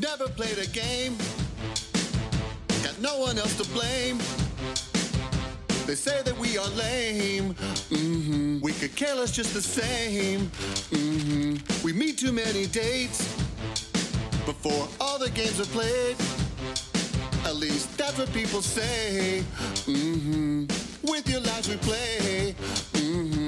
never played a game. Got no one else to blame. They say that we are lame. We could care less just the same. We meet too many dates before all the games are played. At least that's what people say. With your lives we play.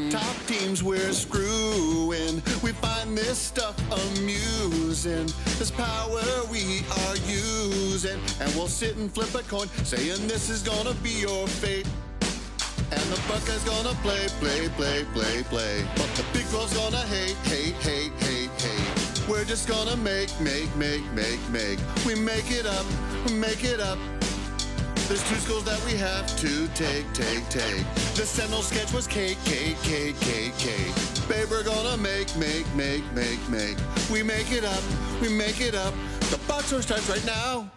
Top teams we're screwing. We find this stuff amusing. This power we are using. And we'll sit and flip a coin, saying this is gonna be your fate. And the bucke's gonna play. But the big girl's gonna hate. We're just gonna make. We make it up. There's two schools that we have to take. The Sentinel sketch was cake. Babe, we're gonna make. We make it up. The box score starts right now.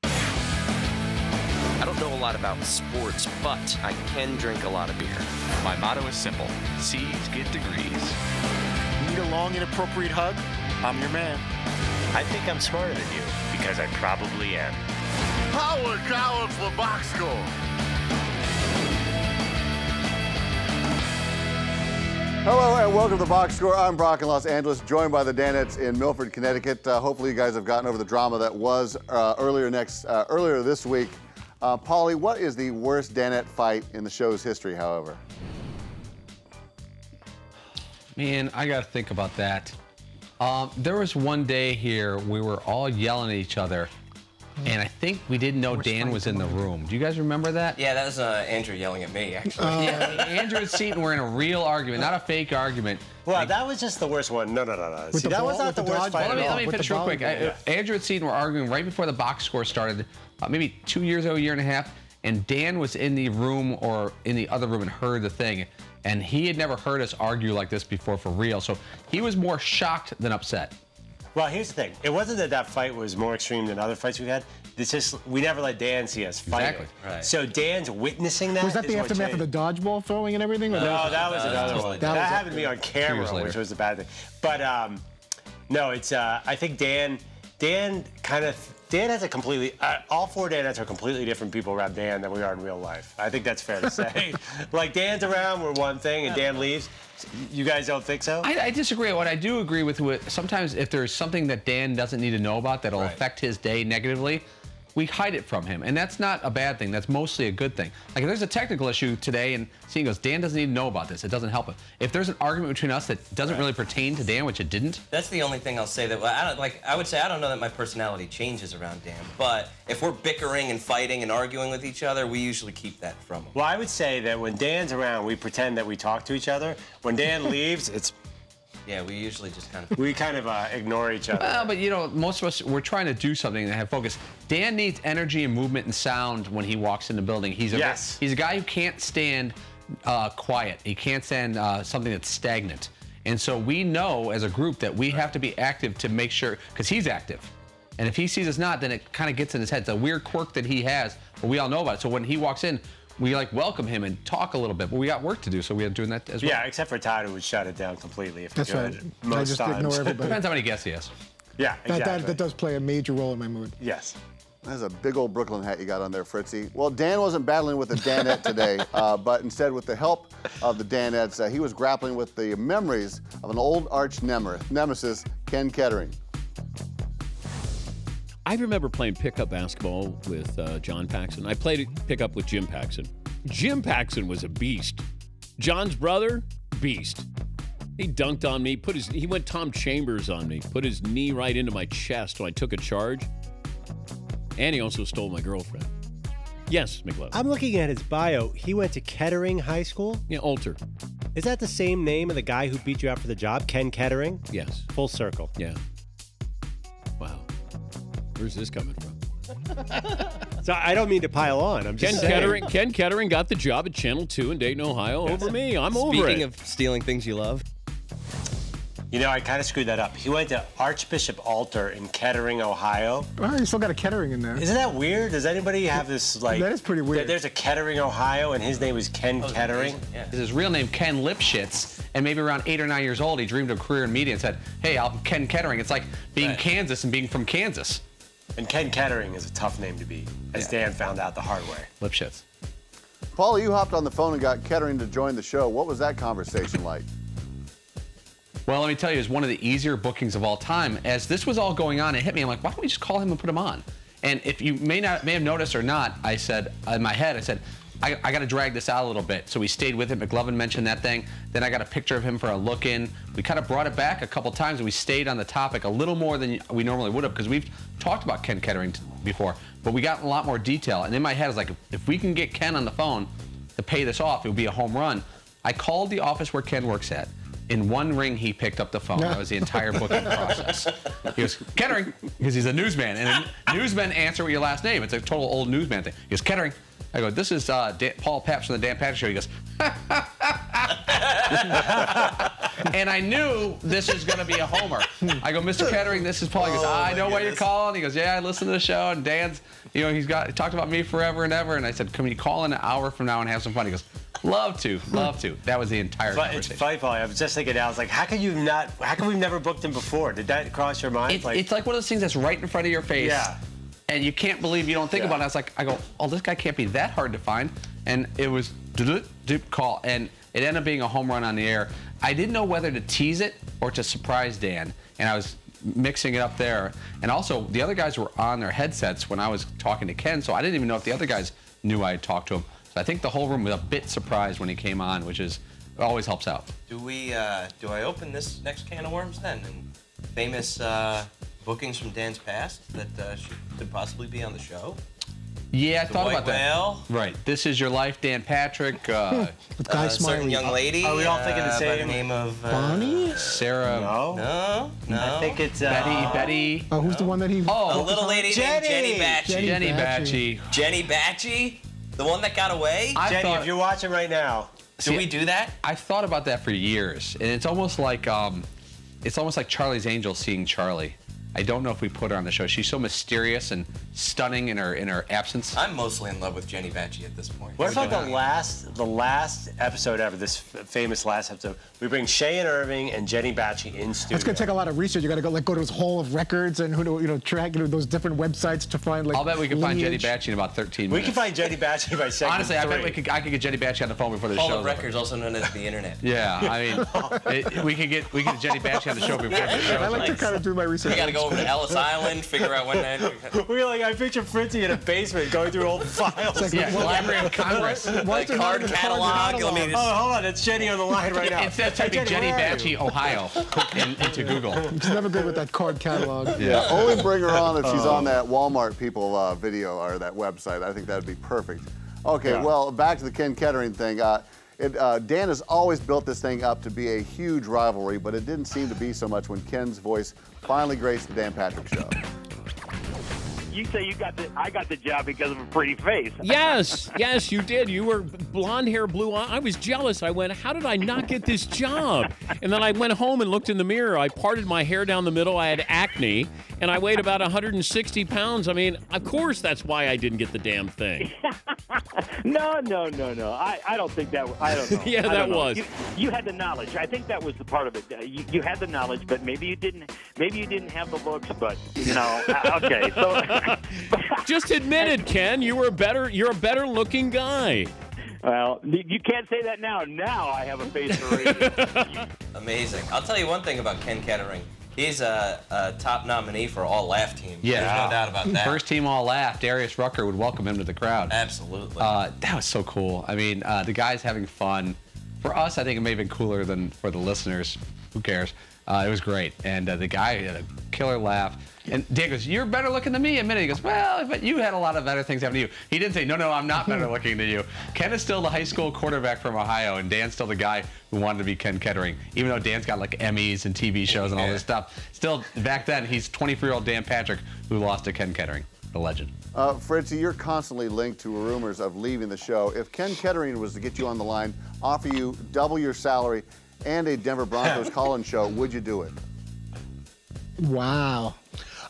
I don't know a lot about sports, but I can drink a lot of beer. My motto is simple. C's get degrees. Need a long, inappropriate hug? I'm your man. I think I'm smarter than you, because I probably am. Howard Collins, the box score. Hello and welcome to the Box Score. I'm Brock in Los Angeles, joined by the Danettes in Milford, Connecticut. Hopefully you guys have gotten over the drama that was earlier this week. Paulie, what is the worst Danette fight in the show's history, however? Man, I got to think about that. There was one day here we were all yelling at each other, and I think we didn't know Dan was in the room. Do you guys remember that? Yeah, that was Andrew yelling at me, actually. Yeah, Andrew and Seton were in a real argument, not a fake argument. Well, that was just the worst one. No. See, that was not the worst fight at all. Let me finish real quick. Andrew and Seton were arguing right before the box score started, maybe 2 years ago, a year and a half, and Dan was in the room or in the other room and heard the thing, and he had never heard us argue like this before for real, so he was more shocked than upset. Well, here's the thing. It wasn't that fight was more extreme than other fights we've had. It's just we never let Dan see us fight. Exactly. Right. So Dan's witnessing that. Was that the aftermath of the dodgeball throwing and everything? No, that was another one. That happened to me on camera, later. which was a bad thing. But no, it's I think Dan has a completely, all four Danettes are completely different people around Dan than we are in real life. I think that's fair to say. Like, Dan's around, we're one thing, and Dan leaves. You guys don't think so? I disagree. What I do agree with, sometimes if there's something that Dan doesn't need to know about that'll affect his day negatively, we hide it from him. And that's not a bad thing. That's mostly a good thing. Like, if there's a technical issue today and he goes, Dan doesn't need to know about this. It doesn't help him. If there's an argument between us that doesn't really pertain to Dan, which it didn't. That's the only thing I'll say that, I would say I don't know that my personality changes around Dan, but if we're bickering and fighting and arguing with each other, we usually keep that from him. Well, I would say that when Dan's around, we pretend that we talk to each other. When Dan leaves, it's... Yeah, we usually just kind of... We kind of ignore each other. Well, but you know, most of us, we're trying to do something and have focus. Dan needs energy and movement and sound when he walks in the building. He's a guy who can't stand quiet. He can't stand something that's stagnant. And so we know as a group that we have to be active to make sure, because he's active. And if he sees us not, then it kind of gets in his head. It's a weird quirk that he has, but we all know about it. So when he walks in, we like welcome him and talk a little bit, but we got work to do, so we are doing that as well. Yeah, except for Todd, who would shut it down completely if he could. That's right. Most I just times. ignore everybody. Depends how many guests he has. Yeah, exactly. That does play a major role in my mood. Yes. That's a big old Brooklyn hat you got on there, Fritzy. Well, Dan wasn't battling with the Danette today, but instead with the help of the Danettes, he was grappling with the memories of an old arch nemesis, Ken Ketering. I remember playing pickup basketball with John Paxson. I played pickup with Jim Paxson. Jim Paxson was a beast. John's brother, beast. He dunked on me, he went Tom Chambers on me, put his knee right into my chest when I took a charge. And he also stole my girlfriend. Yes, McLeod. I'm looking at his bio. He went to Ketering High School? Yeah, Alter. Is that the same name of the guy who beat you out for the job, Ken Ketering? Yes. Full circle. Yeah. Wow. Where's this coming from? So I don't mean to pile on. I'm just saying. Ken Ketering got the job at Channel 2 in Dayton, Ohio over me. I'm over it. Speaking of stealing things you love. You know, I kind of screwed that up. He went to Archbishop Altar in Kettering, Ohio. Well, you still got a Kettering in there. Isn't that weird? Does anybody have this, like... That is pretty weird. There's a Kettering, Ohio, and his name was Ken Ketering. Yeah. His real name, Ken Lipschitz, and maybe around 8 or 9 years old, he dreamed of a career in media and said, hey, I'm Ken Ketering. It's like being Kansas and being from Kansas. And Ken Ketering is a tough name to beat, as Dan found out the hard way. Lipschitz. Paul, you hopped on the phone and got Ketering to join the show. What was that conversation like? Well, let me tell you, it was one of the easier bookings of all time. As this was all going on, it hit me. I'm like, why don't we just call him and put him on? And if you may have noticed or not, I said, in my head, I said, I got to drag this out a little bit. So we stayed with it. McLovin mentioned that thing. Then I got a picture of him for a look in. We kind of brought it back a couple times, and we stayed on the topic a little more than we normally would have, because we've talked about Ken Ketering before, but we got a lot more detail. And in my head, I was like, if we can get Ken on the phone to pay this off, it would be a home run. I called the office where Ken works at. In one ring, he picked up the phone. That was the entire booking process. He goes, Ketering, because he's a newsman. And newsmen answer with your last name. It's a total old newsman thing. He goes, Ketering. I go, this is Paul Pabst from the Dan Patrick Show. He goes, and I knew this was going to be a homer. I go, Mr. Ketering, this is Paul. He goes, I know why you're calling. He goes, yeah, I listened to the show. And Dan's, you know, he talked about me forever and ever. And I said, can we call in an hour from now and have some fun? He goes, love to, love to. That was the entire conversation. It's funny, Paul. I was just thinking now, I was like, how come we've never booked him before? Did that cross your mind? It's like one of those things that's right in front of your face. Yeah. And you can't believe you don't think about it. I go, oh, this guy can't be that hard to find. And it was call. And it ended up being a home run on the air. I didn't know whether to tease it or to surprise Dan. And I was mixing it up there. And also, the other guys were on their headsets when I was talking to Ken, so I didn't even know if the other guys knew I had talked to him. So I think the whole room was a bit surprised when he came on, which always helps out. Do I open this next can of worms then? And famous bookings from Dan's past that could possibly be on the show? Yeah, I thought White about that. Whale. Right. This Is Your Life, Dan Patrick. With Guy Smiley. Certain young lady. Are we all thinking the same? By the name of Bonnie? Sarah. No. I think it's Betty. Oh, who's the one that he? A little lady named Jenny Batchy. Jenny Batchy. Jenny Batchy? The one that got away? Jenny, if you're watching right now. Did we do that? I've thought about that for years, and it's almost like Charlie's Angels seeing Charlie. I don't know if we put her on the show. She's so mysterious and stunning in her absence. I'm mostly in love with Jenny Batchy at this point. What about the last episode ever, this famous last episode? We bring Shay and Irving and Jenny Batchy in studio. It's gonna take a lot of research. You gotta go to his hall of records and track those different websites to find like. I'll bet we can find Jenny Batchy in about 13 minutes. We can find Jenny Batchy by segment Honestly, I bet 3. I could get Jenny Batchy on the phone before the Hall show. of Records, also known as the internet. Yeah, I mean, we could get Jenny Batchy on the show before the show. I like to kind of do my research. You gotta go over to Ellis Island, figure out when that. We're like, I picture Fritzy in a basement going through old files. Like, Yeah, Library of Congress. Like card catalog. Let me just... Oh, hold on, it's Jenny on the line right now. Instead of typing Jenny Batchy, Ohio, into Google. She's never good with that card catalog. Yeah, only bring her on if she's on that Walmart People video or that website. I think that would be perfect. Okay, well, back to the Ken Ketering thing. Dan has always built this thing up to be a huge rivalry, but it didn't seem to be so much when Ken's voice finally graced the Dan Patrick Show. You say I got the job because of a pretty face. Yes, you did. You were blonde hair, blue eyes. I was jealous. I went, how did I not get this job? And then I went home and looked in the mirror. I parted my hair down the middle. I had acne, and I weighed about 160 pounds. I mean, of course that's why I didn't get the damn thing. No. I don't think that. I don't know. Yeah, that was. You had the knowledge. I think that was the part of it. You had the knowledge, but maybe you didn't. Maybe you didn't have the looks. But okay. So just admit it, Ken. You're a better looking guy. Well, you can't say that now. Now I have a face for radio. Amazing. I'll tell you one thing about Ken Ketering. He's a top nominee for All Laugh Team. Yeah. There's no doubt about that. First team All Laugh. Darius Rucker would welcome him to the crowd. Absolutely. That was so cool. I mean, the guy's having fun. For us, I think it may have been cooler than for the listeners. Who cares? It was great. And the guy had a killer laugh. And Dan goes, you're better looking than me. A minute. He goes, well, but you had a lot of better things happen to you. He didn't say, no, I'm not better looking than you. Ken is still the high school quarterback from Ohio, and Dan's still the guy who wanted to be Ken Ketering, even though Dan's got like Emmys and TV shows and all this stuff. Still, back then, he's 23-year-old Dan Patrick who lost to Ken Ketering, the legend. Fritzy, you're constantly linked to rumors of leaving the show. If Ken Ketering was to get you on the line, offer you double your salary, and a Denver Broncos call-in show, would you do it? Wow.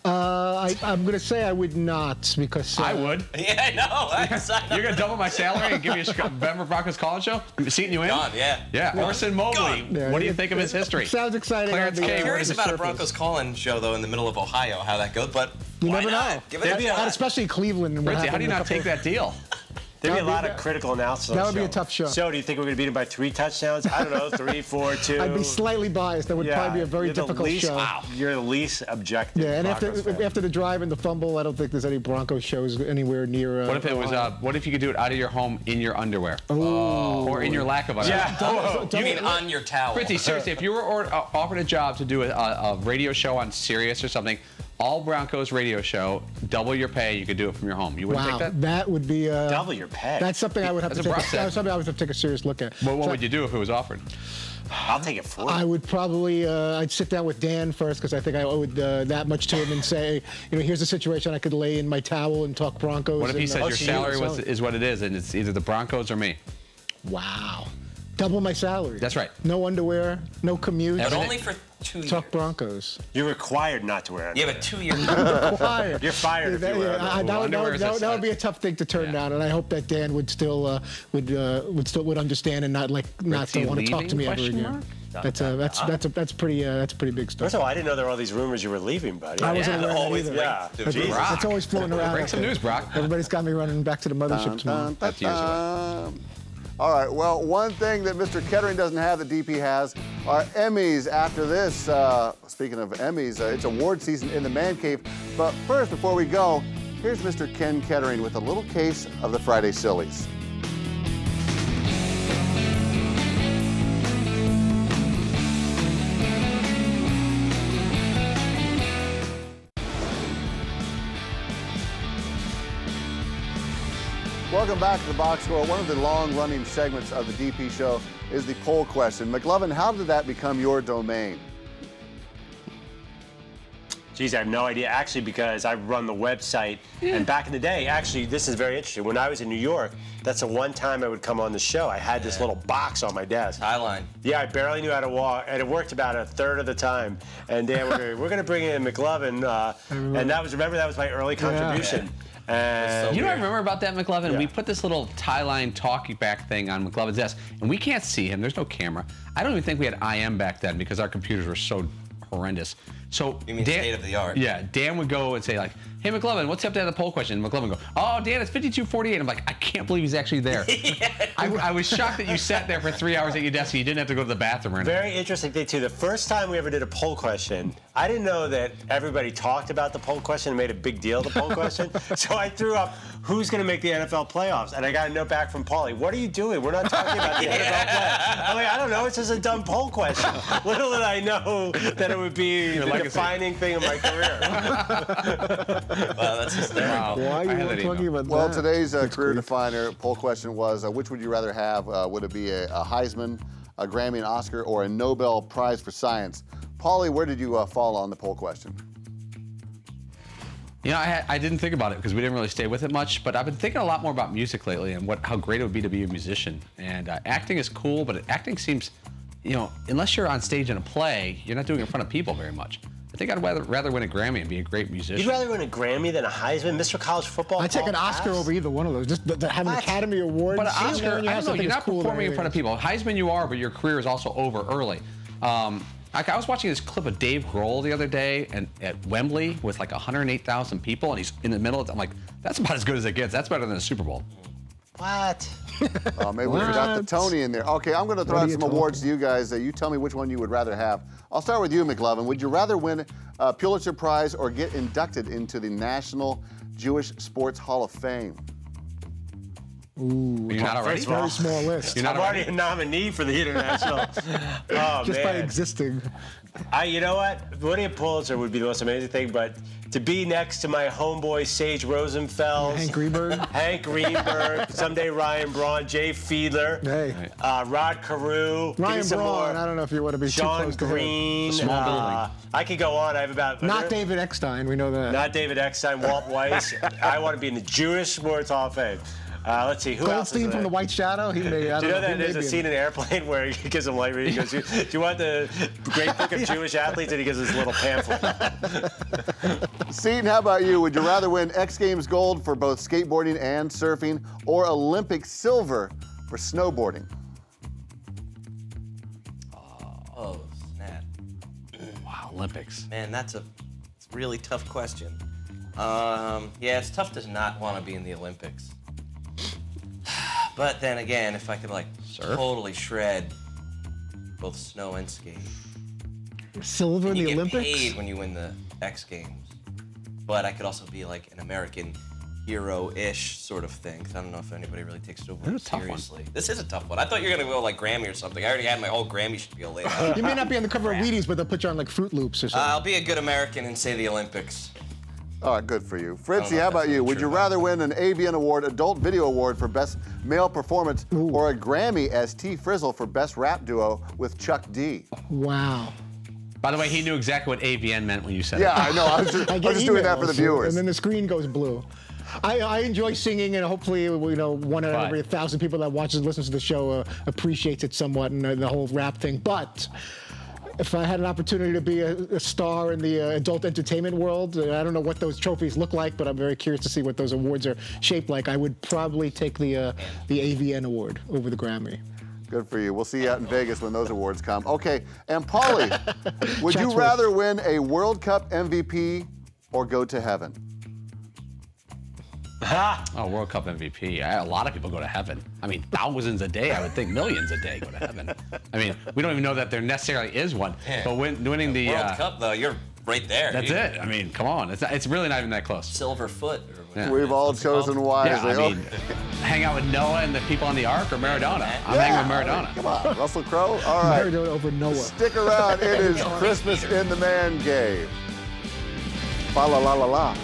I'm going to say I would not because I would. Yeah, I know. You're going to double my salary and give me a Denver Broncos call-in show? Seating you in? Gone, yeah. Yeah. Orson Mobley. Yeah, What do you think of his history? Sounds exciting. Clarence K. I'm curious about a Broncos call-in show, though, in the middle of Ohio, how that goes, but You why never not? know. Give it a shot. Especially Cleveland. And what Ritzy, how do you happened not take that deal? There'd be a lot that- of critical analysis on that the would be show. a tough show. So, do you think we're going to beat him by 3 touchdowns? I don't know, 3, 4, 2. I'd be slightly biased. That would probably be a very you're the difficult least, show. Wow. You're the least objective. Yeah, and Broncos fan. after the drive and the fumble, I don't think there's any Broncos shows anywhere near. What if it was? What if you could do it out of your home in your underwear? Or in your lack of underwear? Yeah. You mean on your towel? Fritzy, seriously, if you were offered a job to do a radio show on Sirius or something, all Broncos radio show, double your pay, you could do it from your home. You wouldn't Wow, take that? that would be Double your pay. That's something I would have That's to what take. Brock said. Something I would have to take a serious look at. What would you do if it was offered? I'll take it for you. I would probably I'd sit down with Dan first because I think I owed that much to him and say, here's the situation. I could lay in my towel and talk Broncos. What if he and, says your salary is what it is, and it's either the Broncos or me? Wow. Double my salary. That's right. No underwear, no commute. But only for 2 years. Talk Broncos. You're required not to wear it. You have a 2-year Required. You're fired if you wear it. That would be a tough thing to turn down, and I hope that Dan would still would understand and not still want to talk to me ever again. That's pretty big stuff. First of all, I didn't know there were all these rumors you were leaving, buddy. I wasn't aware of that always either. Yeah. It's always floating around. Break some news, Brock. Everybody's got me running back to the mothership tomorrow. That's years away. All right, well, one thing that Mr. Ketering doesn't have that DP has are Emmys after this. Speaking of Emmys, it's award season in the Man Cave. But first, before we go, here's Mr. Ken Ketering with a little case of the Friday Sillies. Welcome back to the Box Score. One of the long-running segments of the DP show is the poll question. McLovin, how did that become your domain? Geez, I have no idea. Actually, because I run the website, and back in the day, actually, this is very interesting. When I was in New York, that's the one time I would come on the show. I had this little box on my desk. Highline. Yeah, I barely knew how to walk, and it worked about a third of the time. And Dan, we're going to bring in McLovin, and that was my early contribution. And You know what I remember about that, McLovin? Yeah. We put this little tie line talkie back thing on McLovin's desk, and we can't see him. There's no camera. I don't even think we had IM back then because our computers were so horrendous. So You mean state of the art? Yeah, Dan would go and say like, "Hey McLovin, what's up to the poll question?" And McLovin would go, "Oh, Dan, it's 52-48." I'm like, I can't believe he's actually there. I was shocked that you sat there for 3 hours at your desk and you didn't have to go to the bathroom or anything. Very interesting thing too. The first time we ever did a poll question, I didn't know that everybody talked about the poll question and made a big deal of the poll question. So I threw up, "Who's going to make the NFL playoffs?" And I got a note back from Paulie. "What are you doing? We're not talking about the NFL playoffs." I'm like, "I don't know. It's just a dumb poll question." Little did I know that it would be the defining thing of my career. Wow, that's hysterical. Why are you talking about that? Well, today's career definer poll question was, which would you rather have? Would it be a Heisman, a Grammy, an Oscar, or a Nobel Prize for Science? Paulie, where did you fall on the poll question? You know, I didn't think about it because we didn't really stay with it much, but I've been thinking a lot more about music lately and how great it would be to be a musician. And acting is cool, but acting seems, unless you're on stage in a play, you're not doing it in front of people very much. I think I'd rather win a Grammy and be a great musician. You'd rather win a Grammy than a Heisman, Mr. College Football? I'd take an Oscar over either one of those. Just have an Academy Award. But an Oscar, I don't know, you're not performing in front of people. Heisman you are, but your career is also over early. I was watching this clip of Dave Grohl the other day at Wembley with like 108,000 people, and he's in the middle. I'm like, that's about as good as it gets. That's better than a Super Bowl. What? Maybe we forgot the Tony in there. Okay, I'm going to throw out some awards to you guys. You tell me which one you would rather have. I'll start with you, McLovin. Would you rather win a Pulitzer Prize or get inducted into the National Jewish Sports Hall of Fame? Ooh, you're not already? Very small list. I'm already a nominee for the International. Oh, just man. by existing. You know what? Winning a Pulitzer would be the most amazing thing, but to be next to my homeboy Sage Rosenfeld, Hank Greenberg, someday Ryan Braun, Jay Fiedler, Rod Carew, Ryan Braun. I don't know if you want to be too close to Green, him. Small building. I could go on. I have about not David Eckstein. We know that. Not David Eckstein, Walt Weiss. I want to be in the Jewish Sports Hall of Fame. Let's see, who else Goldstein is from The White Shadow. He may. Do you know that there's a scene in Airplane where he gives him light reading? He goes, do you want the great book of Jewish athletes? And he gives this little pamphlet. Seton, how about you? Would you rather win X Games gold for both skateboarding and surfing, or Olympic silver for snowboarding? Oh, snap. Wow, Olympics. Man, it's a really tough question. Yeah, it's tough to not want to be in the Olympics. But then again, if I could like totally shred both snow and skate. Silver in the Olympics? You get paid when you win the X Games. But I could also be like an American hero-ish sort of thing. 'Cause I don't know if anybody really takes it over seriously. This is a tough one. I thought you were going to go like Grammy or something. I already had my whole Grammy spiel laid out. You may not be on the cover of Wheaties, but they'll put you on like Fruit Loops or something. I'll be a good American and say the Olympics. All right, good for you. Fritzy, how about you? Would you rather win an AVN Award, Adult Video Award for Best Male Performance, or a Grammy as T. Frizzle for Best Rap Duo with Chuck D? Wow. By the way, he knew exactly what AVN meant when you said it. Yeah, I know. I was just doing that for the viewers. And then the screen goes blue. I enjoy singing, and hopefully, you know, one out of every 1,000 people that watches and listens to the show appreciates it somewhat, and the whole rap thing. But if I had an opportunity to be a star in the adult entertainment world, I don't know what those trophies look like, but I'm very curious to see what those awards are shaped like. I would probably take the AVN award over the Grammy. Good for you. We'll see you out in Vegas when those awards come. Okay, and Paulie, would you rather win a World Cup MVP or go to heaven? Oh, World Cup MVP. A lot of people go to heaven. I mean, thousands a day. I would think millions a day go to heaven. I mean, we don't even know that there necessarily is one. Yeah. But winning the World Cup, though, you're right there. That's it. I mean, come on. It's really not even that close. Silver foot. Yeah. We've all chosen wisely. Yeah, I mean, hang out with Noah and the people on the Ark or Maradona? I'm hanging with Maradona. Come on, Russell Crowe. All right. Maradona over Noah. Stick around. It is Christmas in the Man Cave. Fa la la la la.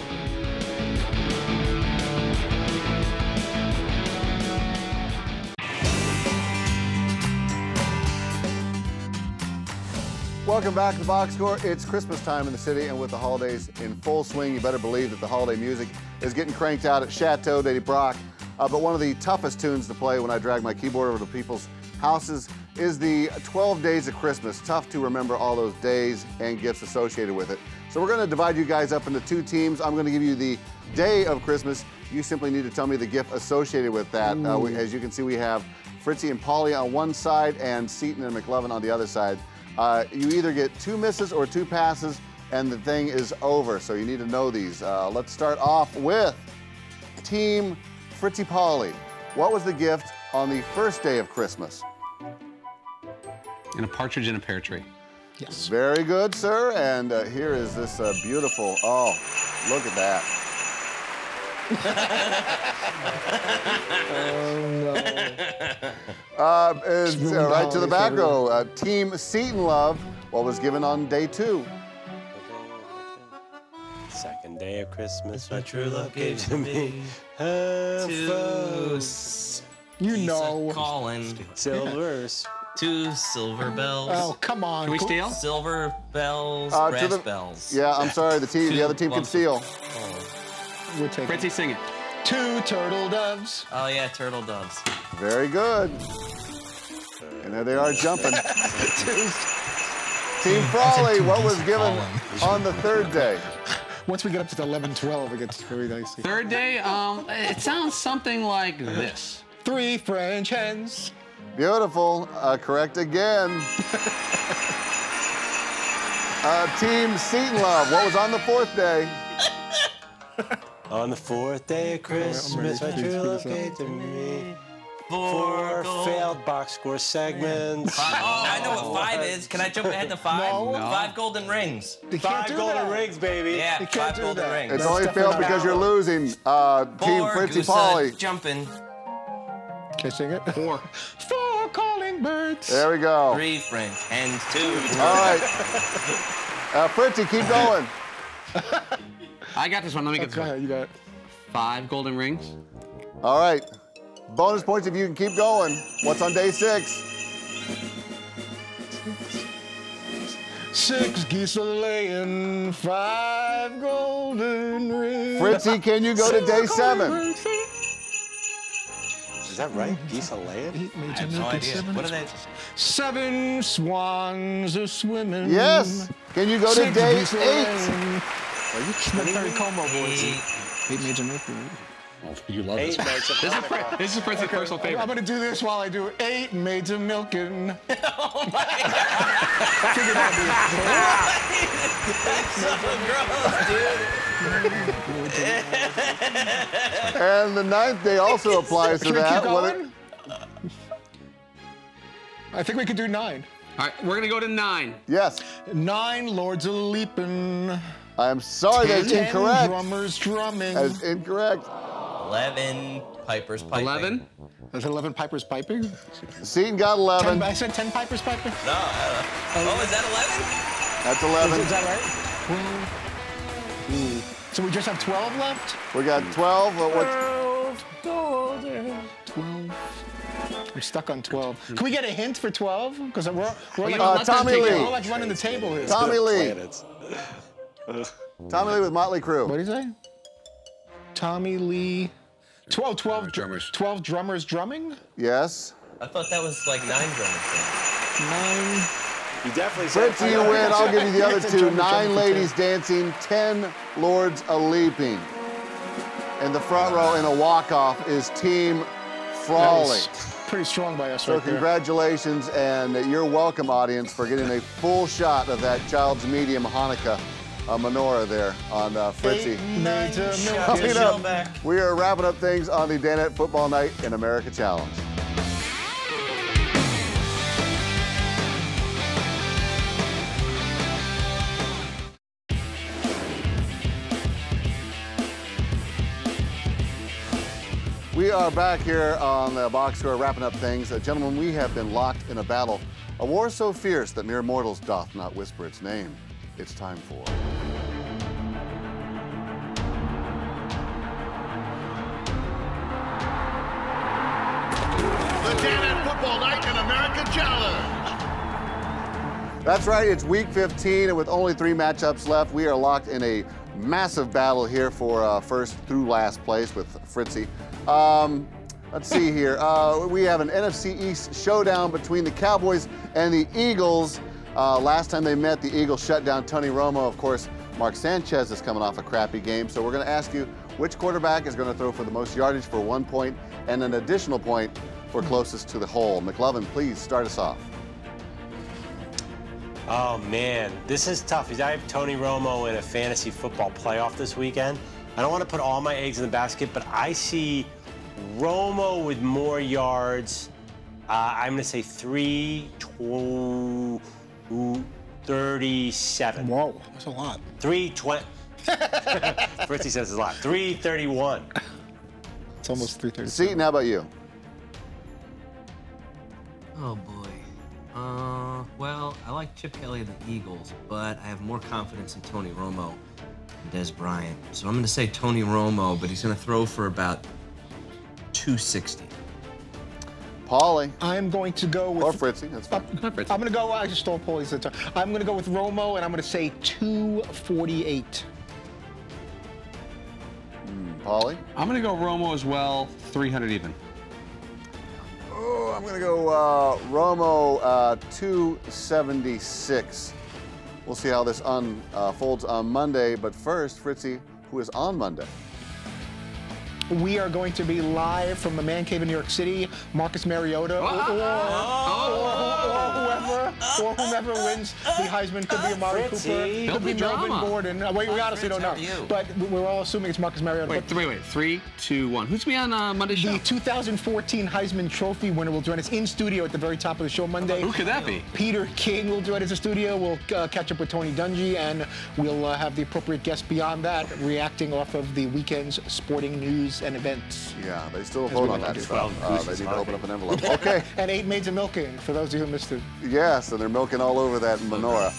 Welcome back to the Box Score. It's Christmas time in the city, and with the holidays in full swing, you better believe that the holiday music is getting cranked out at Chateau de Broc. But one of the toughest tunes to play when I drag my keyboard over to people's houses is the 12 Days of Christmas. Tough to remember all those days and gifts associated with it. So we're going to divide you guys up into two teams. I'm going to give you the day of Christmas. You simply need to tell me the gift associated with that. As you can see, we have Fritzy and Paulie on one side and Seton and McLovin on the other side. You either get 2 misses or 2 passes, and the thing is over. So you need to know these. Let's start off with Team Fritzy Paulie. What was the gift on the first day of Christmas? And a partridge in a pear tree. Yes. Very good, sir. And here is this beautiful, oh, look at that. Oh, no. Right to the back row. Team Seton Love, what was given on day 2? Second day of Christmas, my true love gave to me. You know. Calling. Silvers. 2 silver bells. Oh, come on. Can we steal? Silver bells, brass bells. Yeah, I'm sorry, the other team can steal. We'll take Fritzy, sing it. 2 turtle doves. Oh, yeah, turtle doves. Very good. And there they are jumping. Team Frawley, what was given on the third day? Once we get up to 11, 12, it gets very dicey. Third day, it sounds something like this. 3 French hens. Beautiful. Correct again. Team Seton Love, what was on the 4th day? On the 4th day of Christmas, my true love gave to me 4 failed box score segments. I know what 5 is. Can I jump ahead to 5? No. 5 golden rings. 5 golden rings, baby. Yeah, 5 golden rings. It's only failed because you're losing. Team Fritzy Paulie. Jumping. Can I sing it? 4. 4 calling birds. There we go. 3 French hens, 2. All right. Fritzy, keep going. I got this one. Let me get this one. You got it. 5 golden rings. All right. Bonus points if you can keep going. What's on day 6? 6 geese are laying, 5 golden rings. Fritzy, can you go to day 7? Is that right? Geese are laying? 8 maids I have are no milking. idea. 7 What are they? 7 swans are swimming. Yes. Can you go to 6 day geese are 8? laying. Are you kidding? Perry Como voice. 8 maids are milking. Oh, you love this. 8 maids of milking. This is Prince's personal favorite. I'm gonna do this while I do 8 maids are milking. Oh my God! Figured out That's so gross, dude. And the 9th day also applies to Can we that. keep What going? I think we could do 9. All right, we're gonna go to 9. Yes. 9 lords are leaping. I'm sorry, that's 10 incorrect. drummers drumming. That is incorrect. 11 pipers piping. 11. There's 11 pipers piping. Seton got 11. I said 10 pipers piping. No, oh, is that 11? That's 11. Is that right? So we just have 12 left? We got 12. 12. We're stuck on 12. Can we get a hint for 12? Because we're like, Tommy Lee. we're like running the table here. Tommy Lee. Tommy Lee with Motley Crue. What do you say? Tommy Lee. 12 drummers. 12 drummers drumming? Yes. I thought that was like 9 drummers. 9. You definitely said Fritzy, you win. I'll give you the other It's a 2. drummer 9 jumping ladies dancing, 10 lords a-leaping. In the front row in a walk-off is Team Frawley. Pretty strong by us So right there. congratulations, and you're welcome, audience, for getting a full shot of that child's medium Hanukkah menorah there on Fritzy. Coming up, we are wrapping up things on the Danette Football Night in America Challenge. We are back here on the box score, wrapping up things. Gentlemen, we have been locked in a battle, a war so fierce that mere mortals doth not whisper its name. It's time for... The Danette Football Night in America Challenge. That's right, it's week 15, and with only 3 matchups left, we are locked in a massive battle here for first through last place with Fritzy. Let's see here. We have an NFC East showdown between the Cowboys and the Eagles. Last time they met, the Eagles shut down Tony Romo. Of course, Mark Sanchez is coming off a crappy game. So we're going to ask you which quarterback is going to throw for the most yardage for 1 point and an additional point for closest to the hole. McLovin, please start us off. Oh, man. This is tough. I have Tony Romo in a fantasy football playoff this weekend. I don't want to put all my eggs in the basket, but I see Romo with more yards. I'm going to say 337. Whoa, that's a lot. 320. Fritzy says it's a lot. 331. It's almost 330. Seton, how about you? Oh boy. Well, I like Chip Kelly of the Eagles, but I have more confidence in Tony Romo and Des Bryant. So I'm going to say Tony Romo, but he's going to throw for about 260. Paulie. I'm going to go with... Or Fritzy, that's fine. I'm going to go... I just stole Paulie's time. I'm going to go with Romo, and I'm going to say 248. Paulie? I'm going to go Romo as well, 300 even. Oh, I'm going to go Romo 276. We'll see how this unfolds on Monday. But first, Fritzy, who is on Monday? We are going to be live from the Man Cave in New York City. Marcus Mariota or whomever wins the Heisman. Could be Amari Cooper. Could be Melvin Gordon. Wait, we honestly don't know. But we're all assuming it's Marcus Mariota. Wait, 3, 2, 1. Who's going to be on Monday's show? The 2014 Heisman Trophy winner will join us in studio at the very top of the show Monday. Who could that be? Peter King will join us in studio. We'll catch up with Tony Dungy, and we'll have the appropriate guests beyond that reacting off of the weekend's sporting news and events. Yeah, they still vote on that stuff. They need to open up an envelope. Okay. And 8 maids of milking, for those of you who missed it. Yes, and they're milking all over that menorah.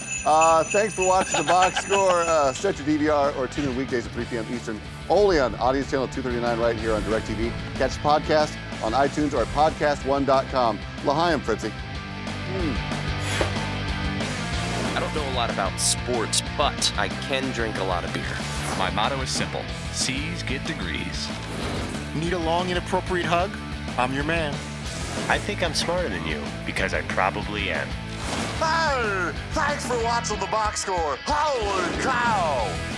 Thanks for watching the box score. Set your DVR or tune in weekdays at 3 p.m. Eastern, only on Audience Channel 239 right here on DirecTV. Catch the podcast on iTunes or at podcast1.com. L'chaim, Fritzy. I don't know a lot about sports, but I can drink a lot of beer. My motto is simple. C's get degrees. Need a long, inappropriate hug? I'm your man. I think I'm smarter than you, because I probably am. Hey, thanks for watching the box score. Holy cow!